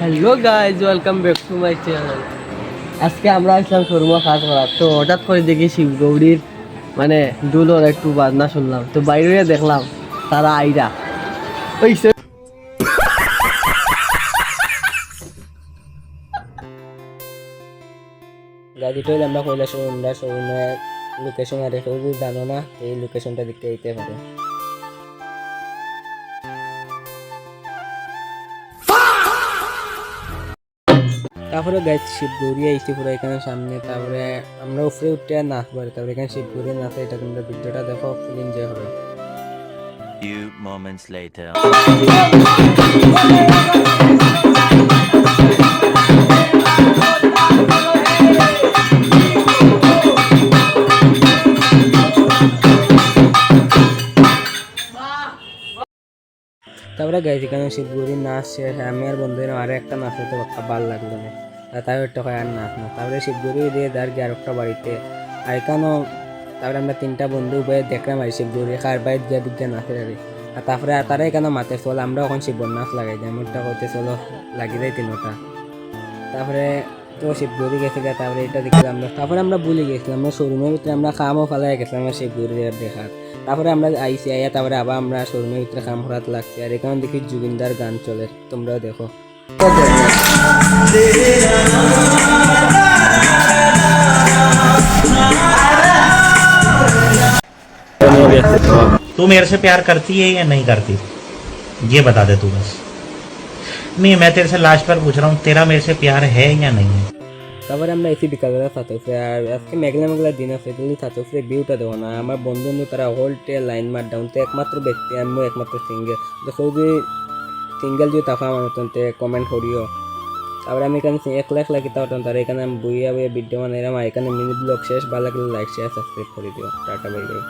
Hello guys, welcome back to my channel. আজকে আমরা আসলাম শোরুমে কাজ করার, তো হঠাৎ করে দেখি শিবগৌরীর মানে দুলোর একটু বাজনা শুনলাম, তো বাইরে দেখলাম তারা আইরা ওই গাড়িটা হইলে আমরা কইলা শোরুমের লোকেশন আর কেউ যদি জানো না এই লোকেশনটা দেখতে দিতে পারে। তারপরে গাইজ শিবগৌরী আইসি পুরো এখানে সামনে, তারপরে আমরা উপরে উঠে নাচ পারি, তারপরে এখানে শিবগৌরী নাচে, এটা তোমরা ভিডিওটা দেখো, ফুল এনজয় হবে। Few moments later. তারপরে গাইজ এখানে শিবগৌরী নাচ শেষ, আমি আর বন্ধুরা আরো একটা নাচ হতে ভালো লাগলো না, তাই একটা হয় আর নাচ না। তারপরে শিবগৌরী দিয়ে দাঁড় গিয়ে আর একটা বাড়িতে আর এখানেও, তারপরে আমরা তিনটা বন্ধু উভয়ে দেখলাম আর শিবগৌরী খার বাইর গিয়ে দিকে নাচে আর তারপরে তারা এখানে মাতে চল, আমরা ওখানে শিবর নাচ লাগাই দিই, এমনটা করতে চলো লাগিয়ে দেয় তিনোটা। তারপরে তো শিবগৌরী গেছে গা, তারপরে এটা দেখলাম আমরা, তারপরে আমরা ভুলে গেছিলাম আমরা শোরুমের ভিতরে আমরা খামও ফালাই গেছিলাম আমরা শিবগৌরী দেখার। তারপরে আমরা আইসি আইয়া তারপরে আবার আমরা শোরুমের ভিতরে কাম করাতে লাগছি, আর এখানে দেখি জুবিনদার গান চলে, তোমরাও দেখো। तू मेरे से प्यार करती है या नहीं करती, ये बता दे तू बस। नहीं, मैं तेरे से लास्ट बार पूछ रहा हूँ, तेरा मेरे से प्यार है या नहीं है। তারপরে আমরা এসি বিকালবেলা ছাতে উপরে, আর আজকে মেঘলা মেঘলা দিন আছে, কিন্তু ছাতে উপরে ভিউটা দেবো না। আমার বন্ধু তারা হোলটে লাইন মার ডাউন, তো একমাত্র ব্যক্তি আমি একমাত্র সিঙ্গেল, দেখো যদি সিঙ্গেল যদি তাফা আমার মতন কমেন্ট করিও। তারপরে আমি এখানে একলা একলা কিতা হতাম, তারা এখানে আমি বইয়া বইয়া ভিডিও বানাইলাম, আর এখানে মিনি ব্লগ শেষ, ভালো লাগলে লাইক শেয়ার সাবস্ক্রাইব করে দিও। Tata bye bye.